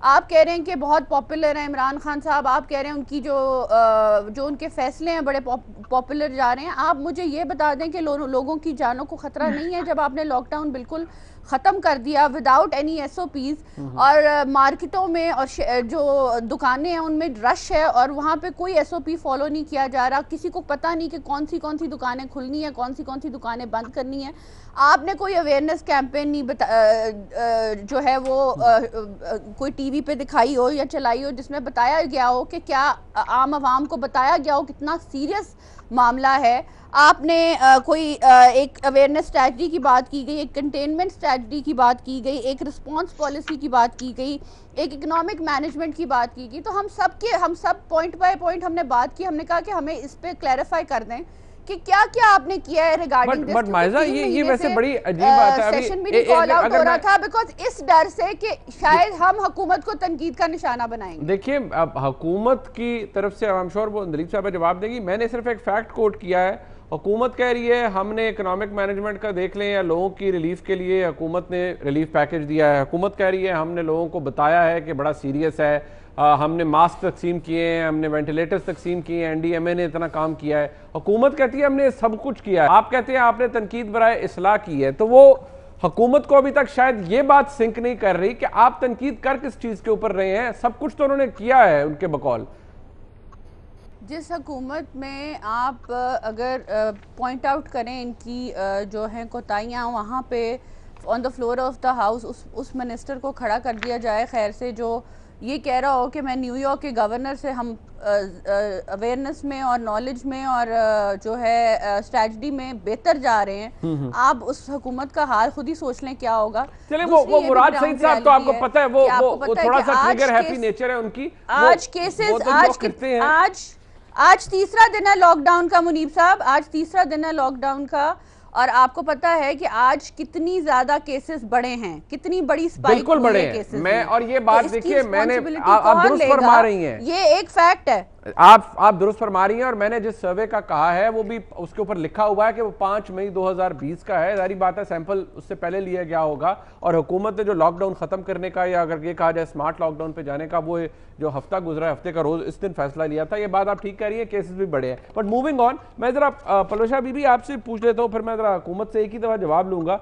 آپ کہہ رہے ہیں کہ بہت پاپولر ہیں عمران خان صاحب، آپ کہہ رہے ہیں ان کی جو ان کے فیصلے ہیں بڑے پاپولر جا رہے ہیں. آپ مجھے یہ بتا دیں کہ لوگوں کی جانوں کو خطرہ نہیں ہے جب آپ نے لاک ڈاؤن بالکل ختم کر دیا without any S O Ps, اور مارکیٹوں میں اور جو دکانیں ہیں ان میں رش ہے اور وہاں پہ کوئی ایس او پی فالو نہیں کیا جا رہا، کسی کو پتہ نہیں کہ کون سی دکانیں کھلنی ہیں، کون سی دکانیں بند کرنی ہیں. آپ نے کوئی اویئرنیس کیمپین نہیں جو ہے وہ کوئی ٹی وی پہ دکھائی ہو یا چلائی ہو جس میں بتایا گیا ہو کہ کیا عام عوام کو بتایا گیا ہو کتنا سیریس معاملہ ہے. آپ نے کوئی ایک اویئرنیس اسٹریٹجی کی بات کی گئی، ایک کنٹینمنٹ اسٹریٹجی کی بات کی گئی، ایک رسپانس پالیسی کی بات کی گئی، ایک اکنامک مینجمنٹ کی بات کی گئی. تو ہم سب پوائنٹ بائی پوائنٹ ہم نے بات کی. ہم نے کہا کہ ہمیں اس پہ کلیریفائی کر دیں کہ کیا کیا آپ نے کیا ہے ریگارڈنگ دس. بٹ مائزہ یہ ویسے بڑی عجیب بات ہے، سیشن بھی نہیں کال آؤٹ ہو رہا تھا بیکاز اس ڈر سے کہ شاید ہم حکومت کو تنقید کا نشانہ بنائیں گے. دیکھیے اب حکومت کی طرف سے I'm sure وہ دلیپ صاحب جواب دے گی. میں نے صرف ایک فیکٹ کوٹ کیا ہے. حکومت کہہ رہی ہے ہم نے اکنامک مینجمنٹ کا دیکھ لیں یا لوگوں کی ریلیف کے لیے حکومت نے ریلیف پیکج دیا ہے. حکومت کہہ رہی ہے ہم نے لوگوں کو بتایا ہے کہ بڑا سیریس ہے، ہم نے ماسک تقسیم کیے ہیں، ہم نے وینٹیلیٹرز تقسیم کیے ہیں، NDMA نے اتنا کام کیا ہے. حکومت کہتی ہے ہم نے سب کچھ کیا ہے. آپ کہتے ہیں آپ نے تنقید برائے اصلاح کی ہے. تو وہ حکومت کو ابھی تک شاید یہ بات سنک نہیں کر رہی کہ آپ تنقید کر کس چیز کے اوپر رہے ہیں. سب کچھ تو انہوں نے کیا ہے ان کے بقول. جس حکومت میں آپ اگر پوائنٹ آؤٹ کریں ان کی جو ہیں کوتاہیاں، وہاں پہ on the floor of the house اس منسٹر کو کھڑا کر دیا جائے خیر سے جو یہ کہہ رہا ہو کہ میں نیو یارک کے گورنر سے ہم اویئرنیس میں اور نالج میں اور جو ہے اسٹریٹجی میں بہتر جا رہے ہیں. آپ اس حکومت کا حال خود ہی سوچ لیں کیا ہوگا. چلیں وہ مراد سعید صاحب تو آپ کو پتہ ہے وہ تھوڑا سا ٹریگر ہیپی نیچر ہے ان کی. آج کیسز آج تیسرا دن ہے لاک ڈاؤن کا منیب صاحب، آج تیسرا دن ہے لاک ڈاؤن کا، اور آپ کو پتا ہے کہ آج کتنی زیادہ کیسز بڑے ہیں، کتنی بڑی سپائک ہوئی ہے کیسز میں. اور یہ بات دیکھیے میں نے آپ درست فرما رہی ہیں، یہ ایک فیکٹ ہے. آپ درست فرما رہی ہیں. اور میں نے جس سروے کا کہا ہے وہ بھی اس کے اوپر لکھا ہوا ہے کہ وہ 5 مئی 2020 کا ہے. ظاہری بات ہے سیمپل اس سے پہلے لیا گیا ہوگا. اور حکومت نے جو لاک ڈاؤن ختم کرنے کا یا اگر یہ کہا جائے اسمارٹ لاک ڈاؤن پہ جانے کا وہ جو ہفتہ گزرا ہے، ہفتے کا روز اس دن فیصلہ لیا تھا. یہ بات آپ ٹھیک کہہ رہی ہیں، کیسز بھی بڑے ہیں. بٹ موونگ آن، میں ذرا پلوشا بی آپ سے پوچھ لیتا ہوں، پھر میں ذرا حکومت سے ایک ہی دفعہ جواب لوں گا.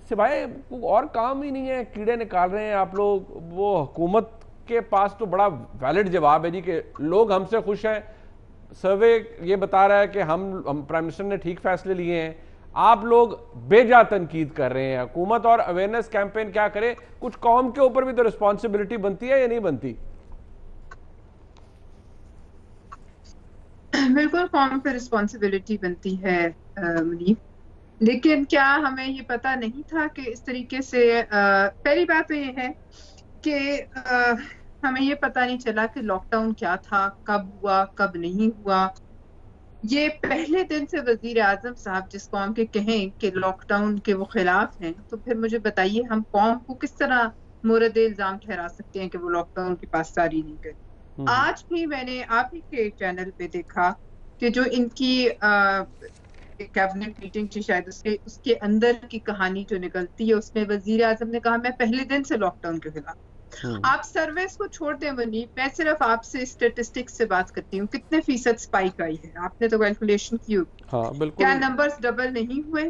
سوائے اور کام ہی نہیں ہے، کیڑے نکال رہے ہیں آپ لوگ. وہ حکومت کے پاس تو بڑا ویلڈ جواب ہے جی کہ لوگ ہم سے خوش ہیں. سروے یہ بتا رہا ہے کہ ہم پرائم منسٹر نے ٹھیک فیصلے لیے ہیں. آپ لوگ بے جا تنقید کر رہے ہیں. حکومت اور اویئرنیس کیمپین کیا کرے؟ کچھ قوم کے اوپر بھی تو رسپانسبلٹی بنتی ہے یا نہیں بنتی؟ بالکل قوم پہ رسپانسبلٹی بنتی ہے منیب، لیکن کیا ہمیں یہ پتا نہیں تھا کہ اس طریقے سے پہلی بات تو یہ ہے کہ ہمیں یہ پتا نہیں چلا کہ لاک ڈاؤن کیا تھا، کب ہوا، کب نہیں ہوا. یہ پہلے دن سے وزیر اعظم صاحب جس قوم کے کہیں کہ لاک ڈاؤن کے وہ خلاف ہیں، تو پھر مجھے بتائیے ہم قوم کو کس طرح مورد الزام ٹھہرا سکتے ہیں کہ وہ لاک ڈاؤن کی پاسداری نہیں کرتی. آج بھی میں نے آپ ہی کے چینل پہ دیکھا کہ جو ان کی کیبنٹ میٹنگ تھی، شاید اس کے اندر کی کہانی جو نکلتی ہے اس میں وزیر اعظم نے کہا میں پہلے دن سے لاک ڈاؤن کے خلاف. آپ سرویس کو چھوڑ دیں منیب، میں صرف آپ سے اسٹیٹسٹکس سے بات کرتی ہوں. کتنے فیصد سپائک آئی ہے؟ آپ نے تو کیلکولیشن کی ہوگی. کیا نمبرز ڈبل نہیں ہوئے؟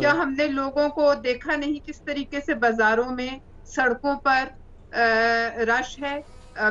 کیا ہم نے لوگوں کو دیکھا نہیں کس طریقے سے بازاروں میں، سڑکوں پر رش ہے؟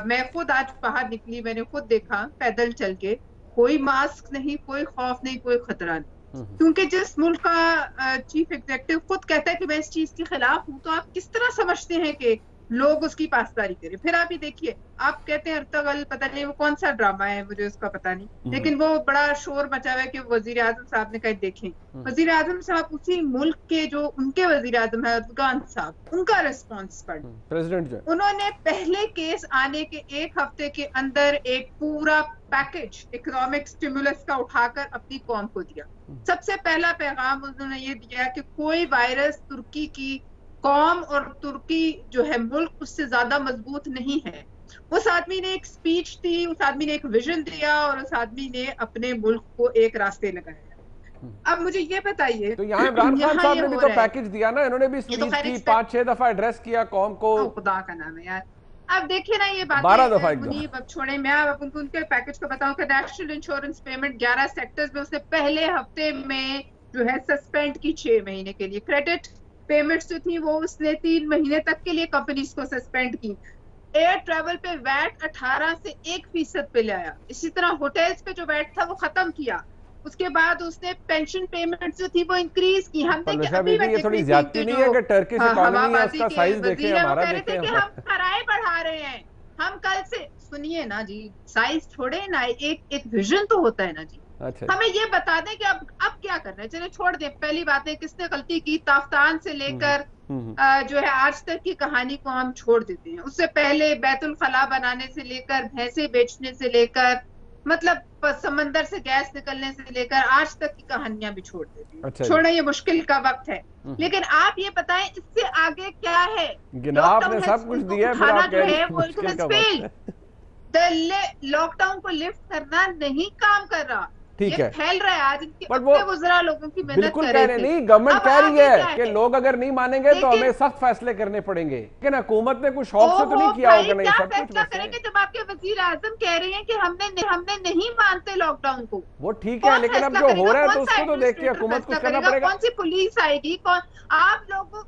میں خود آج باہر نکلی، میں نے خود دیکھا پیدل چل کے، کوئی ماسک نہیں، کوئی خوف نہیں، کوئی خطرہ نہیں. کیونکہ جس ملک کا چیف ایگزیکٹو خود کہتا ہے کہ میں اس چیز کے خلاف ہوں، تو آپ کس طرح سمجھتے ہیں کہ لوگ اس کی پاسداری کریں؟ پھر آپ ہی دیکھیے، آپ کہتے ہیں ارطغرل پتہ نہیں وہ کون سا ڈرامہ ہے، مجھے اس کا پتہ نہیں، لیکن وہ بڑا شور مچا ہوا ہے کہ وزیر اعظم صاحب نے کہا دیکھیں. وزیر اعظم صاحب اسی ملک کے جو ان کے وزیر اعظم ہے اردگان صاحب، ان کا ریسپانس پڑھیں. انہوں نے پہلے کیس آنے کے ایک ہفتے کے اندر ایک پورا پیکج اکنامک سٹیمولس کا اٹھا کر اپنی قوم کو دیا. سب سے پہلا پیغام انہوں نے یہ دیا کہ کوئی وائرس ترکی کی قوم اور ترکی جو ہے ملک اس سے زیادہ مضبوط نہیں ہے. اس آدمی نے ایک سپیچ دی، اس آدمی نے ایک ویژن دیا، اور اس آدمی نے اپنے ملک کو ایک راستے لگایا. اب مجھے یہ بتائیے، تو یہاں عمران خان صاحب نے بھی تو پیکج دیا نا، انہوں نے بھی سپیچ کی، 5-6 دفعہ ایڈریس کیا قوم کو. خدا کا نام ہے یار، اب دیکھیں نا یہ باتیں منیب، اب چھوڑیں، میں اب ان کے پیکج کو بتاؤں کہ نیشنل انشورنس پیمنٹ 11 سیکٹرز میں اس نے پہلے ہفتے میں جو ہے سسپینڈ کی 6 مہینے کے لیے. کریڈٹ پیمنٹس جو تھی وہ اس نے 3 مہینے تک کے لیے کمپنیز کو سسپینڈ کی. ایئر ٹریول پہ ویٹ 18 سے 1% پہ لایا. اسی طرح ہوٹلز پہ جو ویٹ تھا وہ ختم کیا. اس کے بعد اس نے پینشن پیمنٹ جو تھی وہ انکریز کی. ہم نے ابھی یہ تھوڑی زیادتی نہیں ہے کہ ٹرکش اکانومی ہے اس کا سائز دیکھیں ہمارا دیکھیں کہ ہم کرائے بڑھا رہے ہیں. ہم کل سے سنیے نا جی، سائز چھوڑے نا، ایک ویژن تو ہوتا ہے نا جی. ہمیں یہ بتا دیں کہ اب کیا کرنا ہے. چلے چھوڑ دیں، پہلی بات ہے کس نے غلطی کی، تافتان سے لے کر جو ہے آج تک کی کہانی کو ہم چھوڑ دیتے ہیں. اس سے پہلے بیت الخلا بنانے سے لے کر بھینسیں بیچنے سے لے کر مطلب سمندر سے گیس نکلنے سے لے کر آج تک کی کہانیاں بھی چھوڑ دیتے ہیں. چھوڑنا یہ مشکل کا وقت ہے، لیکن آپ یہ بتائیں اس سے آگے کیا ہے. آپ نے سب کچھ دیا جو ہے وہ لاک ڈاؤن کو لفٹ کرنا نہیں کام کر رہا. ٹھیک ہے، پھیل رہا ہے آج. ان کے اپنے وزراء لوگوں کی محنت بالکل کہہ رہے نہیں، گورنمنٹ کہہ رہی ہے کہ لوگ اگر نہیں مانیں گے تو ہمیں سخت فیصلے کرنے پڑیں گے. لیکن حکومت نے کچھ شوق سے تو نہیں کیا ہوگا. نہیں، سب کچھ کریں گے جب آپ کے وزیر اعظم کہہ رہے ہیں کہ ہم نے نہیں مانتے لاک ڈاؤن کو. وہ ٹھیک ہے، لیکن اب جو ہو رہا ہے تو اس کو تو دیکھ کے حکومت کچھ کرنا پڑے گا. کون سی پولیس آئے گی؟ آپ لوگوں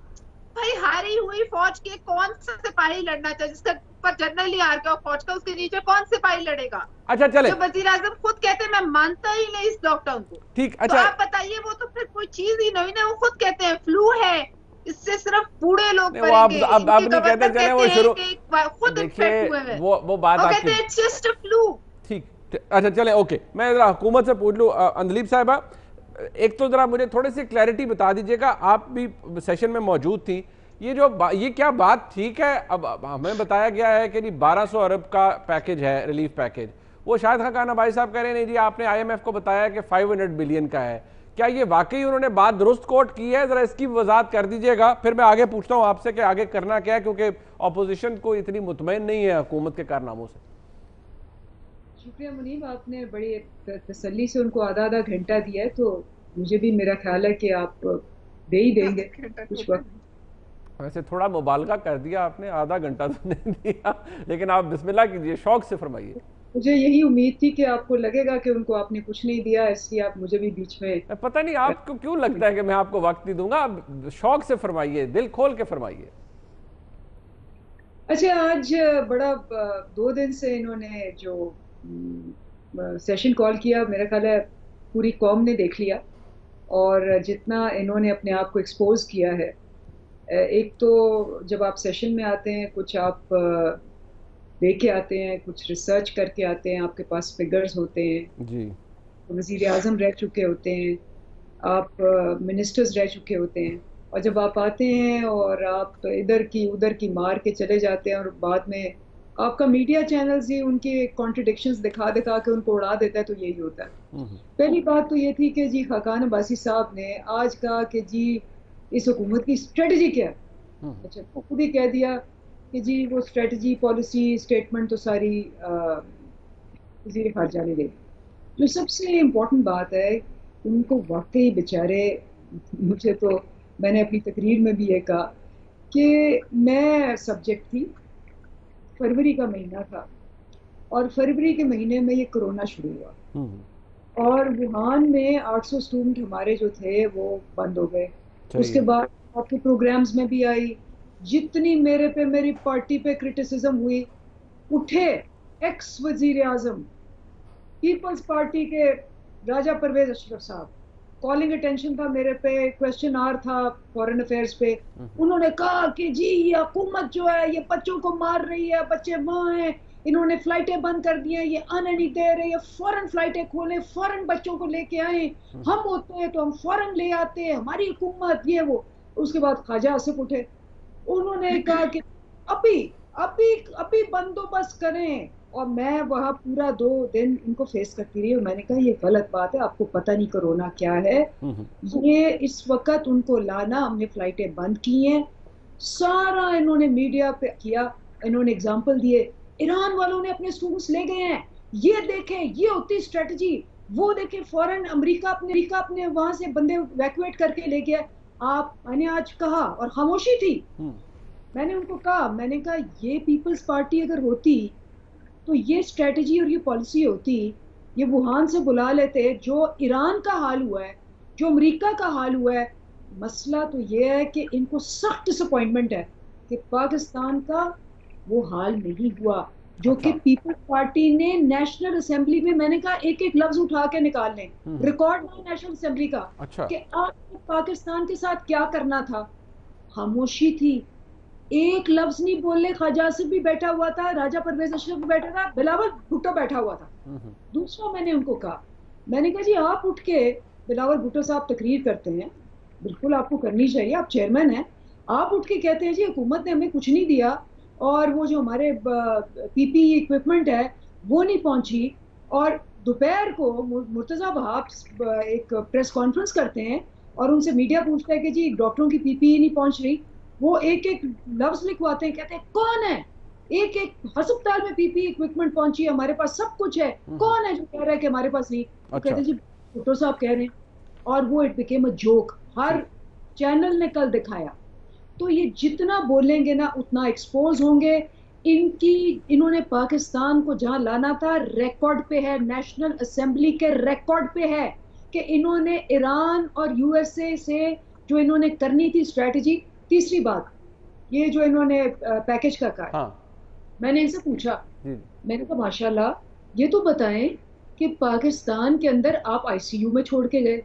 بھائی ہاری ہوئی فوج کے کون سا سپاہی لڑنا چاہیے؟ جس کا اوپر جنرل ہی ہار گیا فوج کا، اس کے نیچے کون سپاہی لڑے گا؟ اچھا چلے، جو وزیر اعظم خود کہتے ہیں میں مانتا ہی نہیں اس لاک ڈاؤن کو. ٹھیک، اچھا آپ بتائیے، وہ تو پھر کوئی چیز ہی نہیں ہے. وہ خود کہتے ہیں فلو ہے، اس سے صرف بوڑھے لوگ مریں گے. اب نہیں کہتے چلے وہ شروع خود انفیکٹ ہوئے ہیں، وہ بات وہ کہتے ہیں اٹس جسٹ اے فلو. ٹھیک، اچھا چلے اوکے. میں ذرا حکومت سے پوچھ لوں. اندلیب صاحبہ، ایک تو ذرا مجھے تھوڑی سی کلیئرٹی بتا دیجئے گا، آپ بھی سیشن میں موجود تھیں. یہ کیا بات ٹھیک ہے؟ اب ہمیں بتایا گیا ہے کہ 1200 ارب کا پیکج ہے، ریلیف پیکج. وہ شاہد خاقان عباسی صاحب کہہ رہے ہیں نہیں جی آپ نے IMF کو بتایا کہ 500 بلین کا ہے. کیا یہ واقعی انہوں نے بات درست کوٹ کی ہے؟ ذرا اس کی وضاحت کر دیجئے گا، پھر میں آگے پوچھتا ہوں آپ سے کہ آگے کرنا کیا ہے، کیونکہ اپوزیشن کو اتنی مطمئن نہیں ہے حکومت کے کارناموں سے. شکریہ منیب، آپ نے بڑی تسلی سے ان کو آدھا گھنٹہ دیا ہے، تو مجھے بھی میرا خیال ہے کہ آپ دے ہی دیں گے کچھ وقت. ویسے تھوڑا مبالغہ کر دیا آپ نے، آدھا گھنٹہ تو نہیں دیا، لیکن آپ بسم اللہ کیجئے، شوق سے فرمائیے. مجھے یہی امید تھی کہ آپ کو لگے گا کہ ان کو آپ نے کچھ نہیں دیا، اس لیے آپ مجھے بھی بیچ میں. پتہ نہیں آپ کو کیوں لگتا ہے کہ میں آپ کو وقت نہیں دوں گا. آپ شوق سے فرمائیے، دل کھول کے فرمائیے. اچھا، آج بڑا 2 دن سے انہوں نے جو سیشن کال کیا، میرا خیال ہے پوری قوم نے دیکھ لیا، اور جتنا انہوں نے اپنے آپ کو ایکسپوز کیا ہے. ایک تو جب آپ سیشن میں آتے ہیں کچھ آپ لے کے آتے ہیں، کچھ ریسرچ کر کے آتے ہیں، آپ کے پاس فگرز ہوتے ہیں جی، وزیر اعظم رہ چکے ہوتے ہیں، آپ منسٹرز رہ چکے ہوتے ہیں، اور جب آپ آتے ہیں اور آپ ادھر کی مار کے چلے جاتے ہیں، اور بعد میں آپ کا میڈیا چینلز ہی ان کے کانٹرڈکشنز دکھا کے ان کو اڑا دیتا ہے، تو یہی ہوتا ہے. پہلی بات تو یہ تھی کہ جی خاقان عباسی صاحب نے آج کہا کہ جی اس حکومت کی اسٹریٹجی کیا ہے. اچھا، خود ہی کہہ دیا کہ جی وہ اسٹریٹجی، پالیسی، اسٹیٹمنٹ تو ساری وزیر خارجہ نے دے. جو سب سے امپورٹنٹ بات ہے، ان کو واقعی بیچارے، مجھے تو میں نے اپنی تقریر میں بھی یہ کہا کہ میں سبجیکٹ تھی، فروری کا مہینہ تھا، اور فروری کے مہینے میں یہ کرونا شروع ہوا، اور ووہان میں 800 اسٹوڈنٹ ہمارے جو تھے وہ بند ہو گئے. اس کے بعد آپ کے پروگرامز میں بھی آئی، جتنی میری پارٹی پہ کرٹیسزم ہوئی، اٹھے ایکس وزیر اعظم پیپلز پارٹی کے راجہ پرویز اشرف صاحب، کالنگ اٹینشن تھا میرے پہ، کویسچن آر تھا فورن افیئرز پہ. انہوں نے کہا کہ جی یہ حکومت جو ہے یہ بچوں کو مار رہی ہے، بچے وہاں ہیں، انہوں نے فلائٹیں بند کر دی ہیں، یہ آنے نہیں دے رہے، یہ فوراً فلائٹیں کھولیں، فوراً بچوں کو لے کے آئیں، ہم ہوتے ہیں تو ہم فوراً لے آتے ہیں، ہماری حکومت یہ وہ. اس کے بعد خواجہ آصف اٹھے، انہوں نے کہا کہ ابھی بندوبست کریں. اور میں وہاں پورا 2 دن ان کو فیس کرتی رہی، اور میں نے کہا یہ غلط بات ہے، آپ کو پتہ نہیں کرونا کیا ہے. یہ اس وقت ان کو لانا، ہم نے فلائٹیں بند کی ہیں، سارا انہوں نے میڈیا پہ کیا. انہوں نے اگزامپل دیے، ایران والوں نے اپنے اسٹوڈنٹس لے گئے ہیں، یہ دیکھیں یہ ہوتی اسٹریٹجی، وہ دیکھیں فوراً امریکہ اپنے وہاں سے بندے ایویکویٹ کر کے لے گیا. آپ نے آج کہا اور خاموشی تھی. میں نے ان کو کہا، میں نے کہا یہ پیپلز پارٹی اگر ہوتی تو یہ اسٹریٹجی اور یہ پالیسی ہوتی، یہ ووہان سے بلا لیتے، جو ایران کا حال ہوا ہے، جو امریکہ کا حال ہوا ہے. مسئلہ تو یہ ہے کہ ان کو سخت ڈس اپوائنٹمنٹ ہے کہ پاکستان کا وہ حال نہیں ہوا جو کہ پیپلز پارٹی نے نیشنل اسمبلی میں، میں نے کہا ایک ایک لفظ اٹھا کے نکال لیں، ریکارڈ نہیں نیشنل اسمبلی کا کہ آپ نے پاکستان کے ساتھ کیا کرنا تھا. خاموشی تھی، ایک لفظ نہیں بولے. خواجہ آصف بھی بیٹھا ہوا تھا، راجہ پرویز اشرف بھی بیٹھا تھا، بلاول بھٹو بیٹھا ہوا تھا. دوسرا میں نے ان کو کہا، میں نے کہا جی آپ اٹھ کے، بلاول بھٹو صاحب تقریر کرتے ہیں، بالکل آپ کو کرنی چاہیے، آپ چیئرمین ہیں، آپ اٹھ کے کہتے ہیں جی حکومت نے ہمیں کچھ نہیں دیا اور وہ جو ہمارے پی پی ای اکوپمنٹ ہے وہ نہیں پہنچی. اور دوپہر کو مرتضیٰ وہاب ایک پریس کانفرنس کرتے ہیں اور ان سے میڈیا پوچھتا ہے کہ جی ڈاکٹروں کی پی پی ای نہیں پہنچ رہی. وہ ایک ایک لفظ لکھواتے ہیں، کہتے ہیں کون ہے، ایک ایک ہسپتال میں پی پی اکوپمنٹ پہنچی ہے، ہمارے پاس سب کچھ ہے، کون ہے جو کہہ رہا ہے کہ ہمارے پاس نہیں؟ کہتے ہیں جی بھٹو صاحب کہہ رہے ہیں. اور وہ it became a joke, Hare channel نے کل دکھایا. تو یہ جتنا بولیں گے نا اتنا ایکسپوز ہوں گے. انہوں نے پاکستان کو جہاں لانا تھا ریکارڈ پہ ہے، نیشنل اسمبلی کے ریکارڈ پہ ہے کہ انہوں نے ایران اور یو ایس اے سے جو انہوں نے کرنی تھی اسٹریٹجی. تیسری بات، یہ جو انہوں نے پیکج کا کہا، میں نے ان سے پوچھا، میں نے کہا ماشاءاللہ یہ تو بتائیں کہ پاکستان کے اندر آپ آئی سی یو میں چھوڑ کے گئے،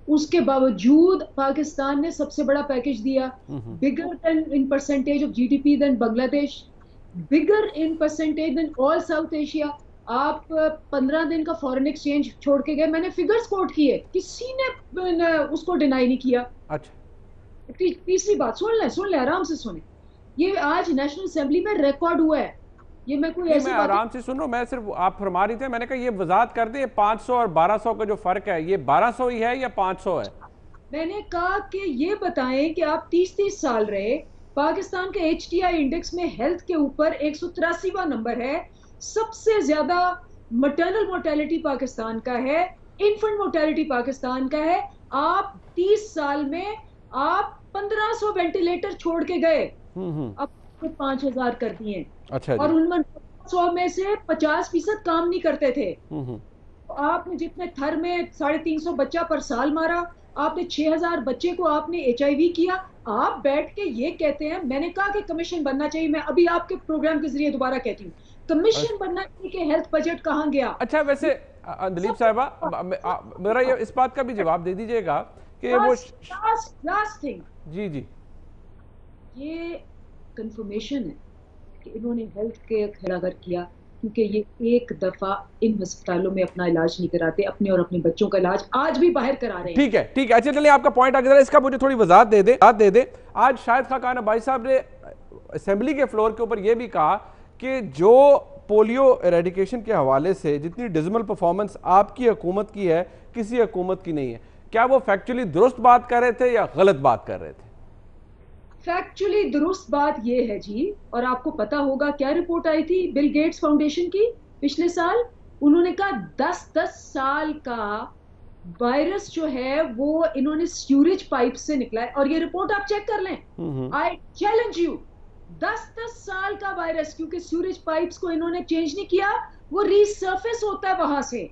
اس کے باوجود پاکستان نے سب سے بڑا پیکج دیا، bigger than in percentage of G D P than Bangladesh, bigger in percentage than all South Asia. آپ 15 دن کا فورن ایکسچینج چھوڑ کے گئے. میں نے فگرز کوٹ کیے، کسی نے اس کو ڈینائی نہیں کیا. تیسری بات سن لیں آرام سے سنیں، یہ آج نیشنل اسمبلی میں ریکارڈ ہوا ہے. یہ میں کوئی ایسی آرام سے سن رہا ہوں، میں صرف آپ فرما رہی تھے، میں نے کہا یہ وضاحت کر دیں 500 اور 1200 کا جو فرق ہے، یہ 1200 ہی ہے یا 500 ہے؟ میں نے کہا کہ یہ بتائیں کہ آپ 30 سال رہے، پاکستان کے ایچ ٹی آئی انڈیکس میں ہیلتھ کے اوپر 183واں نمبر ہے، سب سے زیادہ مٹرنل مورٹیلٹی پاکستان کا ہے، انفنٹ مورٹیلٹی پاکستان کا ہے. آپ 30 سال میں آپ 1500 وینٹیلیٹر چھوڑ کے گئے، اب 5000 کر دیے، اور ان میں 100 میں سے 50% کام نہیں کرتے تھے. آپ نے جتنے تھر میں 350 بچہ پر سال مارا، آپ نے 6000 بچے کو آپ نے ایچ آئی وی کیا. آپ بیٹھ کے یہ کہتے ہیں، میں نے کہا کہ کمیشن بننا چاہیے، میں ابھی آپ کے پروگرام کے ذریعے دوبارہ کہتی ہوں کمیشن بننا چاہیے کہ ہیلتھ بجٹ کہاں گیا. اچھا ویسے اندلیب صاحبہ میرا یہ اس بات کا بھی جواب دے دیجئے گا کہ وہ لاسٹ تھنگ، جی یہ کنفرمیشن ہے کہ انہوں نے ہیلتھ کیئر کھڑا کیا کیونکہ یہ ایک دفعہ ان ہسپتالوں میں اپنا علاج نہیں کراتے، اپنے اور اپنے بچوں کا علاج آج بھی باہر کرا رہے ہیں. ٹھیک ہے اچھا چلیں آپ کا پوائنٹ آگے ذرا اس کا مجھے تھوڑی وضاحت دے دیں. آج شاہد خاقان عباسی صاحب نے اسمبلی کے فلور کے اوپر یہ بھی کہا کہ جو پولیو ایریڈیکیشن کے حوالے سے جتنی ڈزمل پرفارمنس آپ کی حکومت کی ہے کسی حکومت کی نہیں ہے، کیا وہ فیکچولی درست بات کر رہے تھے یا غلط بات کر رہے تھے؟ فیکچولی درست بات یہ ہے جی، اور آپ کو پتا ہوگا کیا رپورٹ آئی تھی بل گیٹس فاؤنڈیشن کی پچھلے سال. انہوں نے کہا 10 سال کا وائرس جو ہے وہ انہوں نے سیوریج پائپ سے نکلا ہے، اور یہ رپورٹ آپ چیک کر لیں. آئی چیلنج یو، 10 سال کا وائرس، کیونکہ سیوریج پائپس کو انہوں نے چینج نہیں کیا، وہ ری سرفیس ہوتا ہے وہاں سے.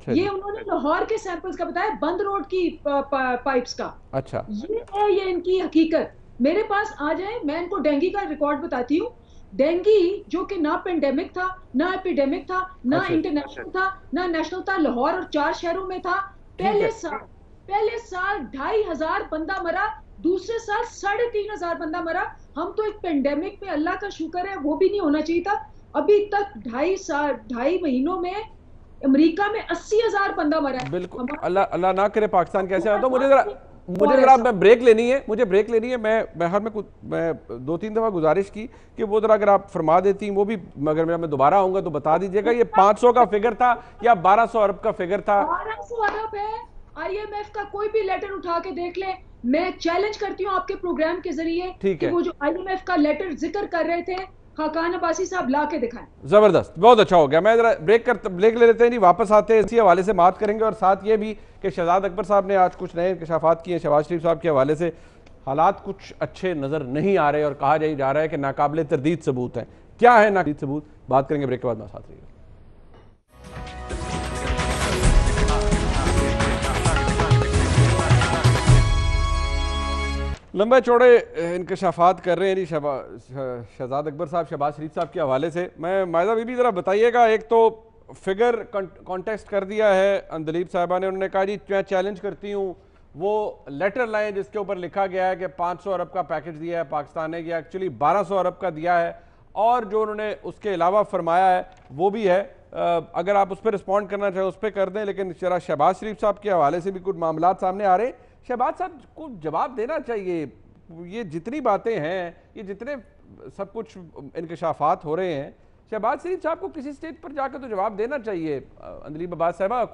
یہ انہوں نے لاہور کے سیمپلز کا بتایا، بند روڈ کی پائپس کا. یہ ہے یہ ان کی حقیقت. میرے پاس آ جائیں، میں ان کو ڈینگی کا ریکارڈ بتاتی ہوں. ڈینگی جو کہ نہ پینڈیمک تھا، نہ ایپیڈیمک تھا، نہ انٹرنیشنل تھا، نہ نیشنل تھا، لاہور اور 4 شہروں میں تھا. پہلے سال 2500 بندہ مرا، دوسرے سال 3500 بندہ مرا. ہم تو ایک پینڈیمک میں اللہ کا شکر ہے وہ بھی نہیں ہونا چاہیے تھا. ابھی تک 2.5 مہینوں میں امریکہ میں 80,000 بندہ مرا ہے. بالکل اللہ نہ کرے پاکستان کیسے آتا. مجھے ذرا بریک لینی ہے، میں 2-3 دفعہ گزارش کی کہ وہ ذرا اگر آپ فرما دیتی وہ بھی، مگر میں دوبارہ آؤں گا تو بتا دیجئے گا یہ 500 کا فگر تھا یا 1200 ارب کا فگر تھا؟ 1200 ارب ہے. آئی ایم ایف کا کوئی بھی لیٹر اٹھا کے دیکھ لیں. میں چیلنج کرتی ہوں آپ کے پروگرام کے ذریعے کہ وہ جو آئی ایم ایف کا لیٹر ذکر کر رہے تھے خاقان عباسی صاحب لا کے دکھائیں. زبردست، بہت اچھا ہو گیا. میں ذرا بریک لے لیتے ہیں، واپس آتے ہیں، اسی حوالے سے بات کریں گے، اور ساتھ یہ بھی کہ شہزاد اکبر صاحب نے آج کچھ نئے انکشافات کیے ہیں شہباز شریف صاحب کے حوالے سے. حالات کچھ اچھے نظر نہیں آ رہے اور کہا جا رہا ہے کہ ناقابل تردید ثبوت ہیں. کیا ہے ناقابل ثبوت؟ بات کریں گے بریک کے بعد. میں ساتھ رہیے گا. لمبے چوڑے انکشافات کر رہے ہیں جی شہزاد اکبر صاحب شہباز شریف صاحب کے حوالے سے. میں مائزہ بی بی ذرا بتائیے گا, ایک تو فگر کانٹیکسٹ کر دیا ہے اندلیب صاحبہ نے, انہوں نے کہا جی میں چیلنج کرتی ہوں وہ لیٹر لائیں جس کے اوپر لکھا گیا ہے کہ 500 ارب کا پیکج دیا ہے پاکستان نے, یہ ایکچولی 1200 ارب کا دیا ہے, اور جو انہوں نے اس کے علاوہ فرمایا ہے وہ بھی ہے. اگر آپ اس پہ رسپونڈ کرنا چاہیں اس پہ کر دیں, لیکن ذرا شہباز شریف صاحب کے حوالے سے بھی کچھ معاملات سامنے آ رہے ہیں. شہباز صاحب کو جواب دینا چاہیے, یہ جتنی باتیں ہیں, یہ جتنے سب کچھ انکشافات ہو رہے ہیں, شہباز شریف صاحب کو کسی سٹیج پر جا کے تو جواب دینا چاہیے. اندلیب عباس صاحبہ,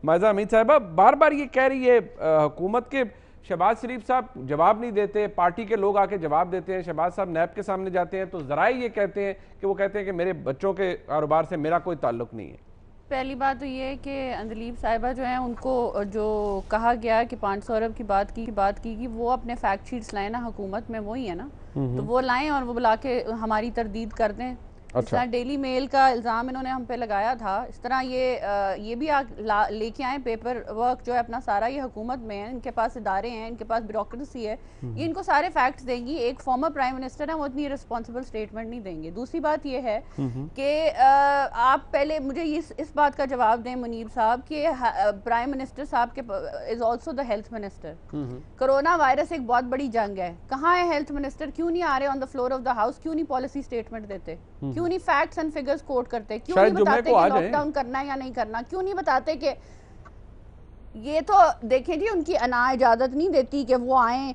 مائزہ امین صاحبہ بار بار یہ کہہ رہی ہے حکومت کے شہباز شریف صاحب جواب نہیں دیتے, پارٹی کے لوگ آ کے جواب دیتے ہیں. شہباز صاحب نیب کے سامنے جاتے ہیں تو ذرائع یہ کہتے ہیں کہ وہ کہتے ہیں کہ میرے بچوں کے کاروبار سے میرا کوئی تعلق نہیں ہے. پہلی بات تو یہ ہے کہ اندلیب صاحبہ جو ہیں ان کو جو کہا گیا کہ 500 ارب کی بات کی وہ اپنے فیکٹ شیٹس لائیں نا, حکومت میں وہی ہے نا, تو وہ لائیں اور وہ بلا کے ہماری تردید کر دیں. اس طرح ڈیلی میل کا الزام انہوں نے ہم پہ لگایا تھا, اس طرح یہ بھی لے کے آئیں پیپر ورک جو ہے اپنا سارا, یہ حکومت میں ہے, ان کے پاس ادارے ہیں, ان کے پاس بیوروکریسی ہے, یہ ان کو سارے فیکٹس دیں گی. ایک فارمر پرائم منسٹر ہے, وہ اتنی رسپانسبل سٹیٹمنٹ نہیں دیں گے. دوسری بات یہ ہے کہ آپ پہلے مجھے اس بات کا جواب دیں منیب صاحب کہ پرائم منسٹر صاحب کے is also the health minister. Corona virus ایک بہت بڑی جنگ ہے, کہاں ہے ہیلتھ منسٹر؟ کیوں نہیں آ رہے on the floor of the house? کیوں نہیں پالیسی سٹیٹمنٹ دیتے؟ کیوں نہیں فیکٹس اینڈ فگرز کوٹ کرتے؟ کیوں نہیں بتاتے کہ لاک ڈاؤن کرنا ہے یا نہیں کرنا؟ کیوں نہیں بتاتے کہ یہ تو دیکھیں جی ان کی انا اجازت نہیں دیتی کہ وہ آئیں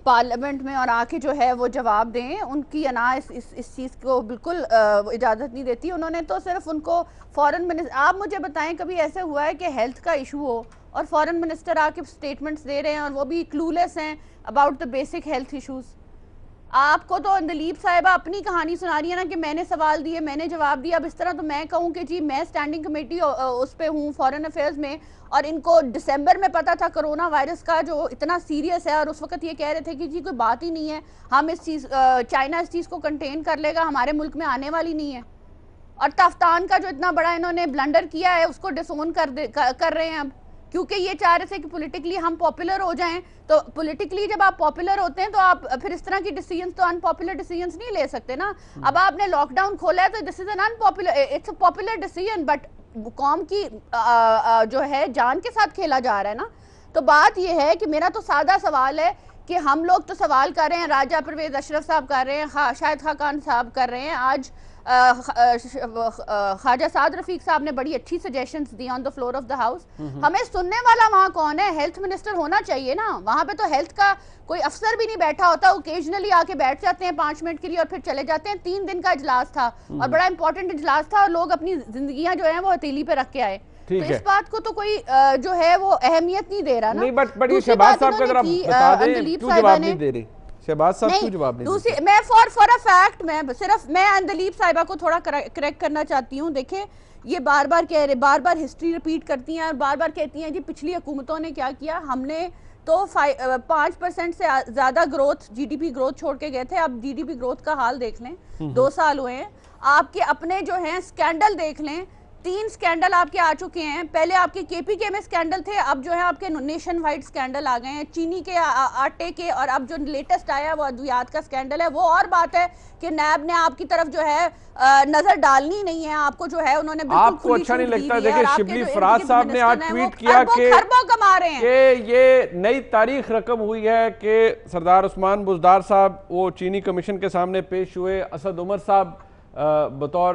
پارلیمنٹ میں اور آ کے جو ہے وہ جواب دیں, ان کی انا اس چیز کو بالکل اجازت نہیں دیتی. انہوں نے تو صرف ان کو فورن منسٹر, آپ مجھے بتائیں کبھی ایسے ہوا ہے کہ ہیلتھ کا ایشو ہو اور فورن منسٹر آ کے سٹیٹمنٹس دے رہے ہیں اور وہ بھی کلولیس ہیں about the basic health issues? آپ کو تو اندلیب صاحبہ اپنی کہانی سنا رہی ہے نا کہ میں نے سوال دیے, میں نے جواب دیا. اب اس طرح تو میں کہوں کہ جی میں اسٹینڈنگ کمیٹی اس پہ ہوں فارن افیئرز میں, اور ان کو دسمبر میں پتا تھا کرونا وائرس کا جو اتنا سیریس ہے, اور اس وقت یہ کہہ رہے تھے کہ جی کوئی بات ہی نہیں ہے, ہم اس چیز چائنا اس چیز کو کنٹین کر لے گا, ہمارے ملک میں آنے والی نہیں ہے. اور تفتان کا جو اتنا بڑا انہوں نے بلنڈر کیا ہے اس کو ڈسون کر رہے ہیں اب, کیونکہ یہ چاہ رہے تھے کہ پولیٹیکلی ہم پاپولر ہو جائیں. تو پولیٹیکلی جب آپ پاپولر ہوتے ہیں تو آپ پھر اس طرح کی ڈیسیژنز تو انپاپولر ڈیسیژنز نہیں لے سکتے نا. اب آپ نے لاک ڈاؤن کھولا ہے تو this is an unpopular, it's a popular decision, but قوم کی جو ہے جان کے ساتھ کھیلا جا رہا ہے نا. تو بات یہ ہے کہ میرا تو سادہ سوال ہے کہ ہم لوگ تو سوال کر رہے ہیں, راجہ پرویز اشرف صاحب کر رہے ہیں, شاہد خاقان صاحب کر رہے ہیں, آج خواجہ سعد رفیق صاحب نے بڑی اچھی سجیشنز دی on the floor of the house. ہمیں سننے والا وہاں کون ہے؟ ہیلتھ منسٹر ہونا چاہیے نا. وہاں پہ تو ہیلتھ کا کوئی افسر بھی نہیں بیٹھا ہوتا, اوکیجنلی آ کے بیٹھ جاتے ہیں 5 منٹ کے لیے اور پھر چلے جاتے ہیں. 3 دن کا اجلاس تھا اور بڑا امپورٹنٹ اجلاس تھا, اور لوگ اپنی زندگیاں جو ہیں وہ ہتیلی پہ رکھ کے آئے. تو اس بات کو تو کوئی جو ہے وہ اہمیت نہیں دے رہا نا. بٹ یہ شہباز صاحب کا ذرا بتا دیں کیوں جواب نہیں دے رہی شہباز صاحب, کیوں جواب نہیں دے رہی؟ میں فار اے فیکٹ میں اندلیب صاحبہ کو تھوڑا کریکٹ کرنا چاہتی ہوں. دیکھیں یہ بار بار ہسٹری ریپیٹ کرتی ہیں اور بار بار کہتی ہیں جی پچھلی حکومتوں نے کیا کیا. ہم نے تو 5% سے زیادہ growth G D P growth چھوڑ کے گئے تھے. اب جی ڈی پی گروتھ کا حال دیکھ لیں, 2 سال ہوئے ہیں. آپ کے اپنے جو ہیں سکینڈل دیکھ لیں, 3 سکینڈل آپ کے آ چکے ہیں. پہلے آپ کے کے پی کے میں سکینڈل تھے, اب جو ہے آپ کے نیشن وائڈ سکینڈل آ گئے ہیں, چینی کے آٹے کے, اور اب جو لیٹسٹ آیا وہ ادویات کا سکینڈل ہے. وہ اور بات ہے کہ نیب نے آپ کی طرف جو ہے نظر ڈالنی نہیں ہے, آپ کو جو ہے انہوں نے آپ کو اچھا نہیں لگتا. دیکھیں شبلی فراز صاحب نے آج ٹویٹ کیا کہ یہ نئی تاریخ رقم ہوئی ہے کہ سردار عثمان بزدار صاحب وہ چینی کمیشن کے سامنے پیش ہوئے, اسد عمر صاحب بطور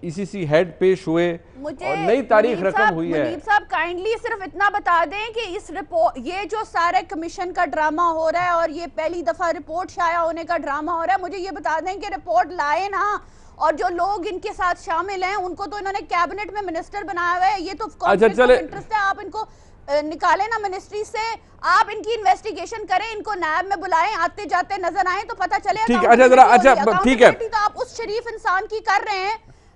ای سی سی ہیڈ پیش ہوئے, اور نئی تاریخ رقم ہوئی ہے. منیب صاحب کائنڈلی صرف اتنا بتا دیں کہ اس رپورٹ, یہ جو سارے کمیشن کا ڈرامہ ہو رہا ہے اور یہ پہلی دفعہ رپورٹ شائع ہونے کا ڈرامہ ہو رہا ہے, مجھے یہ بتا دیں کہ رپورٹ لائے نا, اور جو لوگ ان کے ساتھ شامل ہیں ان کو تو انہوں نے کیبنٹ میں منسٹر بنایا ہوا ہے. یہ تو کانفلکٹ آف انٹرسٹ ہے, آپ ان کو نکالیں نا منسٹری سے, آپ ان کی انویسٹیگیشن کریں, ان کو نیب میں بلائیں, آتے جاتے نظر آئیں تو پتہ چلے. ٹھیک ہے, ٹھیک ہے, تو آپ اس شریف انسان کی کر رہے ہیں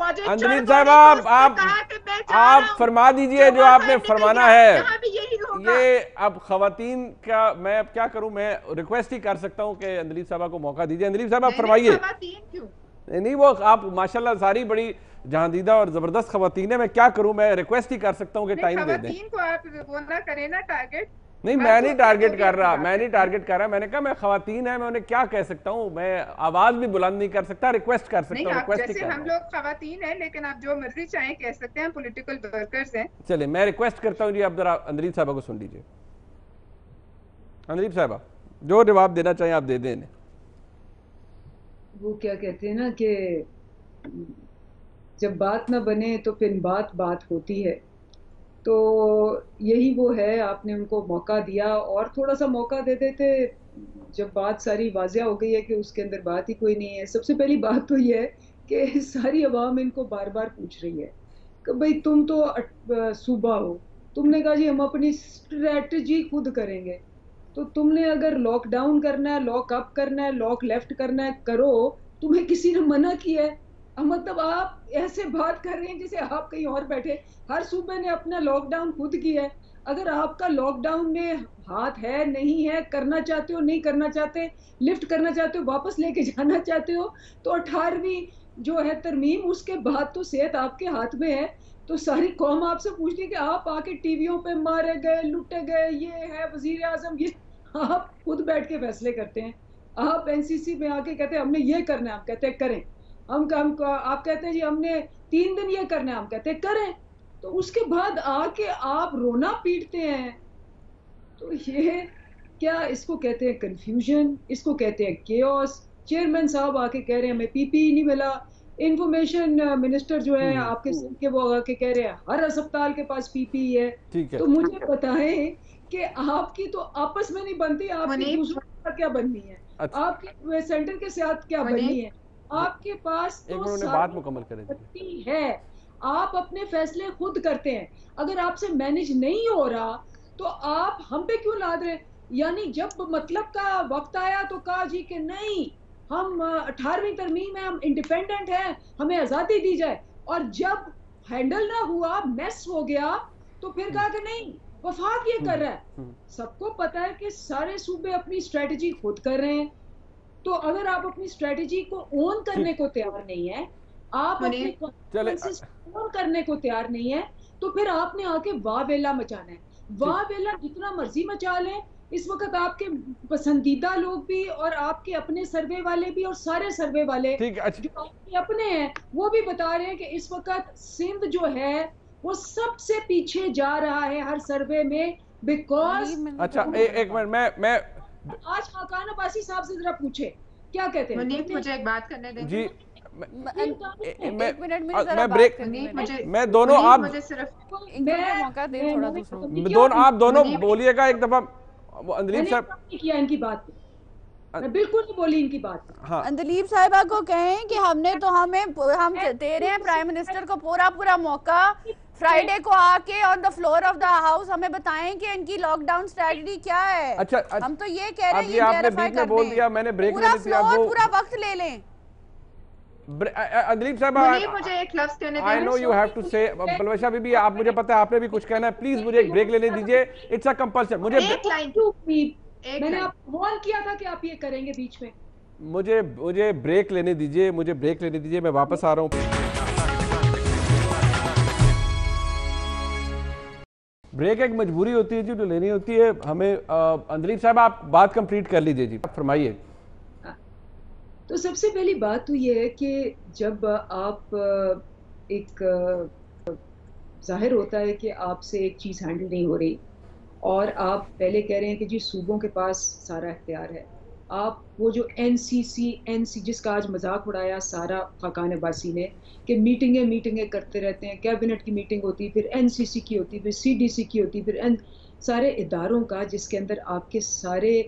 اندلیب صاحب آپ فرما دیجئے جو آپ نے فرمانا ہے. یہ اب خواتین کا میں اب کیا کروں, میں ریکویسٹ ہی کر سکتا ہوں کہ اندلیب صاحبہ کو موقع دیجئے. اندلیب صاحب آپ فرمائیے. نہیں وہ آپ ماشاءاللہ ساری بڑی جہاندیدہ اور زبردست خواتین ہیں, میں کیا کروں, میں ریکویسٹ ہی کر سکتا ہوں کہ ٹائم دے دیں. خواتین کو آپ وہ نہ کریں نا ٹارگٹ. نہیں میں نہیں ٹارگٹ کر رہا, میں نے کہا میں خواتین ہیں, میں انہیں کیا کہہ سکتا ہوں, میں آواز بھی بلند نہیں کر سکتا, ریکویسٹ کر سکتا ہوں. جیسے ہم لوگ خواتین ہیں لیکن آپ جو مرضی چاہیں کہہ سکتے ہیں, پولیٹیکل ورکرز ہیں. چلے میں ریکویسٹ کرتا ہوں جی, اب ذرا اندلیب صاحبہ کو سن لیجئے. اندلیب صاحبہ جو جواب دینا چاہیں آپ دے دیں انہیں. وہ کیا کہتے ہیں نا کہ جب بات نہ بنے تو پھر بات ہوتی ہے. تو یہی وہ ہے, آپ نے ان کو موقع دیا اور تھوڑا سا موقع دے دیتے. جب بات ساری واضح ہو گئی ہے کہ اس کے اندر بات ہی کوئی نہیں ہے. سب سے پہلی بات تو یہ ہے کہ ساری عوام ان کو بار بار پوچھ رہی ہے کہ بھئی تم تو صوبہ ہو, تم نے کہا جی ہم اپنی اسٹریٹجی خود کریں گے. تو تم نے اگر لاک ڈاؤن کرنا ہے, لاک اپ کرنا ہے, لاک لیفٹ کرنا ہے, کرو. تمہیں کسی نے منع کیا ہے؟ مطلب آپ ایسے بات کر رہے ہیں جیسے آپ کہیں اور بیٹھے. ہر صوبے نے اپنا لاک ڈاؤن خود کیا ہے. اگر آپ کا لاک ڈاؤن میں ہاتھ ہے, نہیں ہے, کرنا چاہتے ہو, نہیں کرنا چاہتے, لفٹ کرنا چاہتے ہو, واپس لے کے جانا چاہتے ہو, تو 18ویں جو ہے ترمیم, اس کے بعد تو صحت آپ کے ہاتھ میں ہے. تو ساری قوم آپ سے پوچھتی ہے کہ آپ آ کے ٹی ویوں پہ مارے گئے, لٹے گئے, یہ ہے وزیر اعظم, یہ آپ خود بیٹھ کے فیصلے کرتے ہیں. آپ این سی سی میں آ کے کہتے ہیں ہم نے یہ کرنا ہے, ہم کہتے ہیں کریں. آپ کہتے ہیں جی ہم نے 3 دن یہ کرنا ہے, ہم کہتے ہیں کریں. تو اس کے بعد آ کے آپ رونا پیٹتے ہیں. تو یہ کیا اس کو کہتے ہیں کنفیوژن, اس کو کہتے ہیں کیوس. چیئرمین صاحب آ کے کہہ رہے ہیں ہمیں پی پی ای نہیں ملا. انفارمیشن منسٹر جو ہے آپ کے سن کے وہ آ کے کہہ رہے ہیں ہر اسپتال کے پاس پی پی ای ہے. تو مجھے بتائیں کہ آپ کی تو آپس میں نہیں بنتی, آپ کی دوسروں کیا بننی ہے, آپ کی سینٹر کے ساتھ کیا بننی ہے. آپ کے پاس تو بات مکمل کریں ہے, آپ اپنے فیصلے خود کرتے ہیں. اگر آپ سے مینج نہیں ہو رہا تو آپ ہم پہ کیوں لاد رہے؟ یعنی جب مطلب کا وقت آیا تو کہا جی کہ نہیں ہم 18ویں ترمیم میں ہم انڈیپینڈنٹ ہیں, ہمیں آزادی دی جائے. اور جب ہینڈل نہ ہوا, میس ہو گیا, تو پھر کہا کہ نہیں وفاق یہ کر رہا ہے. سب کو پتا ہے کہ سارے صوبے اپنی اسٹریٹجی خود کر رہے ہیں. تو اگر آپ اپنی اسٹریٹجی کو اون کرنے کو تیار نہیں ہے, آپ اپنے کانفیڈنس اون کرنے کو تیار نہیں ہے, تو پھر آپ نے آ کے واہ ویلا مچانا ہے. واہ ویلا جتنا مرضی مچا لیں. اس وقت آپ کے پسندیدہ لوگ بھی اور آپ کے اپنے سروے والے بھی اور سارے سروے والے جو آپ کے اپنے ہیں وہ بھی بتا رہے ہیں کہ اس وقت سندھ جو ہے وہ سب سے پیچھے جا رہا ہے ہر سروے میں. بیکاز اچھا ایک منٹ میں آج خاقان عباسی صاحب سے ذرا پوچھے کیا کہتے ہیں. منیب مجھے ایک بات کرنے دیں جی, میں دونوں آپ دونوں بولیے گا ایک دفعہ. اندلیب صاحب کیا ان کی بات میں بالکل نہیں بولی ان کی بات. اندلیب صاحبہ کو کہیں کہ ہم نے تو ہم دے رہے ہیں پرائم منسٹر کو پورا موقع. فرائیڈے کو آ کے on the floor of the house ہمیں بتائیں کہ ان کی لاک ڈاؤن اسٹریٹجی کیا ہے. ہم تو یہ کہہ رہے ہیں یہ کلیریفائی کر دیں, پورا فلور پورا وقت لے لیں. اندلیب صاحب مجھے ایک لفظ کہنے دیں. I know you have to say, بلوشہ بی بی آپ مجھے پتہ ہے آپ نے بھی کچھ کہنا ہے, پلیز مجھے ایک بریک لینے دیجئے. It's a compulsion. میں نے آپ کو وارن کیا تھا کہ آپ یہ کریں گے بیچ میں. مجھے بریک لینے دیجئے, میں واپس آ رہا ہوں. بریک ایک مجبوری ہوتی ہے جو لینی ہوتی ہے ہمیں. اندلیب صاحب آپ بات کمپلیٹ کر لیجئے جی, فرمائیے. تو سب سے پہلی بات تو یہ ہے کہ جب آپ ایک ظاہر ہوتا ہے کہ آپ سے ایک چیز ہینڈل نہیں ہو رہی اور آپ پہلے کہہ رہے ہیں کہ جی صوبوں کے پاس سارا اختیار ہے. آپ وہ جو این سی جس کا آج مذاق اڑایا سارا خاقان عباسی نے کہ میٹنگیں کرتے رہتے ہیں, کیبنٹ کی میٹنگ ہوتی, پھر این سی سی کی ہوتی, پھر سی ڈی سی کی ہوتی, پھر سارے اداروں کا جس کے اندر آپ کے سارے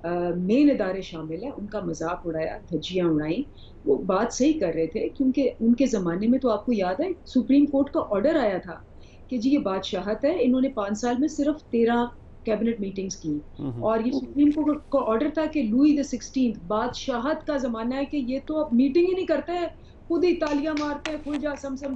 مین ادارے شامل ہیں, ان کا مذاق اڑایا, دھجیاں اڑائیں. وہ بات صحیح کر رہے تھے کیونکہ ان کے زمانے میں تو آپ کو یاد ہے سپریم کورٹ کا آرڈر آیا تھا کہ جی یہ بادشاہت ہے, انہوں نے 5 سال میں صرف 13 کیبنٹ میٹنگز کی, اور یہ سپریم کورٹ کا آرڈر تھا کہ لوئی دی 16 بادشاہت کا زمانہ ہے کہ یہ تو اب میٹنگ ہی نہیں کرتے, خود ہی تالیاں مارتے ہیں، کھل جا سمسم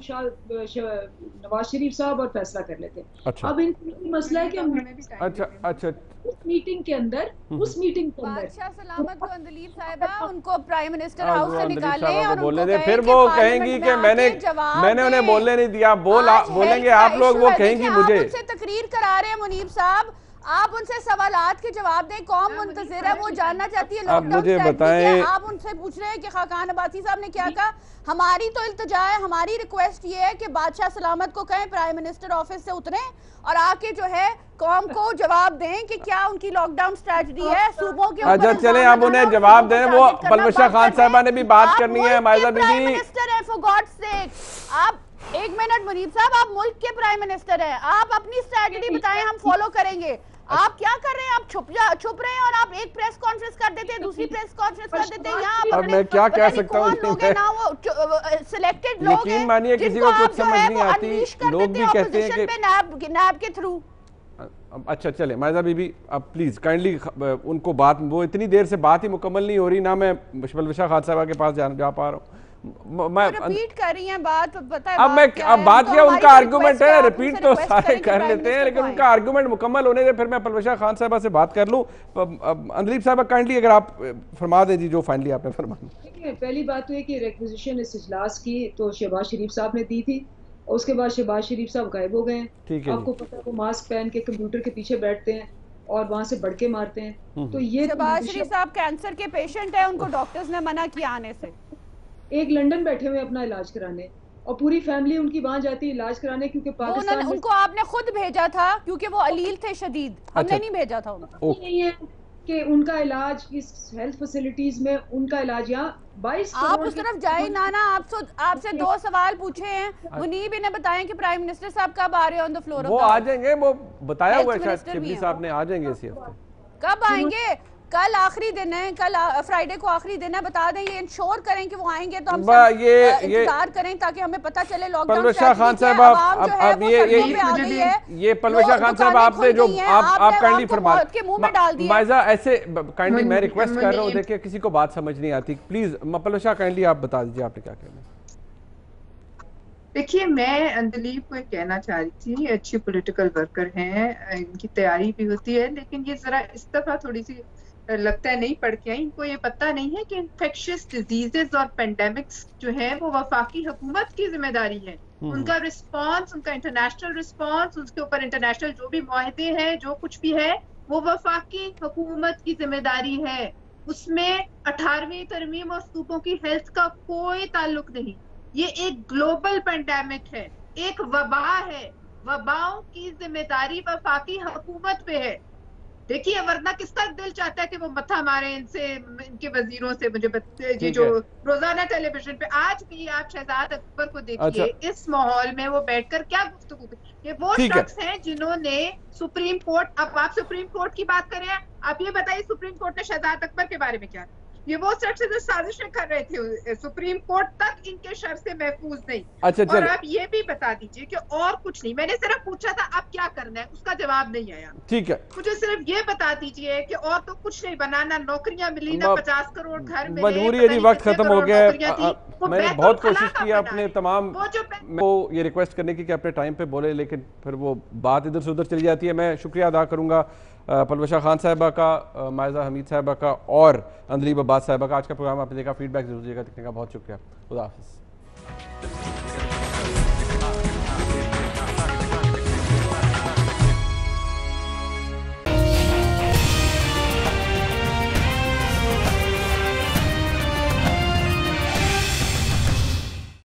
نواز شریف صاحب اور فیصلہ کر لیتے ہیں۔ اچھا اب ان کا مسئلہ ہے کہ ہم اچھا اچھا اس میٹنگ کے اندر بادشاہ سلامت کو اندلیب صاحبہ ان کو پرائم منسٹر ہاؤس سے نکالیں اور بولنے دیں، پھر وہ کہیں گی کہ میں نے انہیں بولنے نہیں دیا، بولیں گے آپ لوگ، وہ کہیں گی مجھے۔ آپ ان سے تقریر کرا رہے ہیں منیب صاحب، آپ ان سے سوالات کے جواب دیں، قوم منتظر ہے، وہ جاننا چاہتی ہے لاک ڈاؤن اسٹریٹجی، آپ ان سے پوچھ رہے ہیں کہ خاقان عباسی صاحب نے کیا کہا۔ ہماری تو التجا ہے، ہماری ریکویسٹ یہ ہے کہ بادشاہ سلامت کو کہیں پرائم منسٹر آفس سے اتریں اور آ کے جو ہے قوم کو جواب دیں کہ کیا ان کی لاک ڈاؤن اسٹریٹجی ہے، صوبوں کے اوپر۔ اچھا چلیں اب انہیں جواب دیں، وہ پلوشہ خان صاحبہ نے بھی بات کرنی ہے، مائزہ بی بی۔ منسٹر ہیں فور گاڈ سیک، آپ ایک منٹ منیب صاحب، آپ ملک کے پرائم منسٹر ہیں، آپ اپنی اسٹریٹجی بتائیں، ہم فالو کریں گے۔ آپ کیا کر رہے ہیں؟ آپ چھپ رہے ہیں اور آپ ایک پریس کانفرنس کر دیتے ہیں، دوسری پریس کانفرنس کر دیتے ہیں، یہاں اب میں کیا کہہ سکتا ہوں، سلیکٹڈ لوگ یقین مانیے کسی کو کچھ سمجھ نہیں آتی، لوگ بھی کہتے ہیں کہ نیب کے تھرو۔ اچھا چلیں مائزہ بی بی اب پلیز کائنڈلی ان کو بات، وہ اتنی دیر سے بات ہی مکمل نہیں ہو رہی، نہ میں پلوشہ خان صاحبہ کے پاس جا پا رہا ہوں، میں ریپیٹ کر رہی ہیں بات، اب بات کیا ان کا آرگومنٹ ہے، ریپیٹ تو سارے کر لیتے ہیں، لیکن ان کا آرگومنٹ مکمل ہونے دے، پھر میں پلوشہ خان صاحبہ سے بات کر لوں۔ اندلیب صاحبہ کائنڈلی اگر آپ فرما دیں جی جو فائنلی آپ نے فرمانا۔ دیکھیں پہلی بات تو یہ کہ ریکویزیشن اس اجلاس کی تو شہباز شریف صاحب نے دی تھی، اور اس کے بعد شہباز شریف صاحب غائب ہو گئے ہیں۔ آپ کو پتہ ہے وہ ماسک پہن کے کمپیوٹر کے پیچھے بیٹھتے ہیں اور وہاں سے بڑھ کے مارتے ہیں، تو یہ شہباز شریف صاحب کینسر کے پیشنٹ ہیں، ان کو ڈاکٹرز نے منع کیا آنے سے۔ ایک لنڈن بیٹھے ہوئے اپنا علاج کرانے، اور پوری فیملی ان کی وہاں جاتی ہے علاج کرانے، کیونکہ پاکستان ان کو آپ نے خود بھیجا تھا کیونکہ وہ علیل تھے شدید، ہم نے نہیں بھیجا تھا ان کو۔ نہیں ہے کہ ان کا علاج اس ہیلتھ فیسلٹیز میں، ان کا علاج یہاں 22 کروڑ۔ آپ اس طرف جائیں نانا، آپ سے 2 سوال پوچھے ہیں، منیب انہیں بتائیں کہ پرائم منسٹر صاحب کب آ رہے ہیں آن دی فلور؟ وہ آ جائیں گے، وہ بتایا ہوا ہے شاید شبلی صاحب نے، آ جائیں گے اسی ہفتے۔ کب آئیں گے؟ کل آخری دن ہے، کل فرائیڈے کو آخری دن ہے، بتا دیں، یہ انشور کریں کہ وہ آئیں گے تو ہم انتظار کریں تاکہ ہمیں پتہ چلے لاک ڈاؤن پلوشہ خان صاحب اب یہ پلوشہ خان صاحب آپ نے جو آپ کائنڈلی فرما مائزہ ایسے کائنڈلی میں ریکویسٹ کر رہا ہوں، دیکھیں کسی کو بات سمجھ نہیں آتی، پلیز پلوشہ کائنڈلی آپ بتا دیجئے آپ نے کیا کہنا ہے۔ دیکھیے میں اندلیب کو کہنا چاہ رہی تھی، اچھی پولیٹیکل ورکر ہیں، ان کی تیاری بھی ہوتی ہے، لیکن یہ ذرا اس دفعہ تھوڑی سی لگتا ہے نہیں پڑھ کے آئی، ان کو یہ پتہ نہیں ہے کہ انفیکشس ڈیزیزز اور پینڈیمکس جو ہیں وہ وفاقی حکومت کی ذمہ داری ہے، ان کا رسپانس، ان کا انٹرنیشنل رسپانس، اس کے اوپر انٹرنیشنل جو بھی معاہدے ہیں، جو کچھ بھی ہے، وہ وفاقی حکومت کی ذمہ داری ہے، اس میں 18ویں ترمیم اور صوبوں کی ہیلتھ کا کوئی تعلق نہیں۔ یہ ایک گلوبل پینڈیمک ہے، ایک وبا ہے، وباؤں کی ذمہ داری وفاقی حکومت پہ ہے۔ دیکھیے ورنہ کس کا دل چاہتا ہے کہ وہ متھا مارے ان سے، ان کے وزیروں سے، مجھے جو روزانہ ٹیلی ویژن پہ آج بھی آپ شہزاد اکبر کو دیکھیے اس ماحول میں وہ بیٹھ کر کیا گفتگو کرتے۔ یہ وہ شخص ہیں جنہوں نے سپریم کورٹ، اب آپ سپریم کورٹ کی بات کریں، آپ یہ بتائیے سپریم کورٹ نے شہزاد اکبر کے بارے میں کیا، یہ وہ شخص جو سازشیں کر رہے تھے، سپریم کورٹ تک ان کے شر سے محفوظ نہیں۔ اور آپ یہ بھی بتا دیجئے کہ اور کچھ نہیں، میں نے صرف پوچھا تھا اب کیا کرنا ہے، اس کا جواب نہیں آیا۔ ٹھیک ہے، مجھے صرف یہ بتا دیجئے کہ اور تو کچھ نہیں بنا، نہ نوکریاں ملی، نہ 50 کروڑ گھر ملے، مجبوری ہے جی، وقت ختم ہو گیا ہے، میں نے بہت کوشش کی اپنے تمام کو یہ ریکویسٹ کرنے کی کہ اپنے ٹائم پہ بولے، لیکن پھر وہ بات ادھر سے ادھر چلی جاتی ہے۔ میں شکریہ ادا کروں گا پلوشہ خان صاحبہ کا، مائزہ حمید صاحبہ کا اور اندلیب عباس صاحبہ کا۔ آج کا پروگرام آپ نے دیکھا، فیڈ بیک ضرور دیجیے گا، دیکھنے کا بہت شکریہ، خدا حافظ۔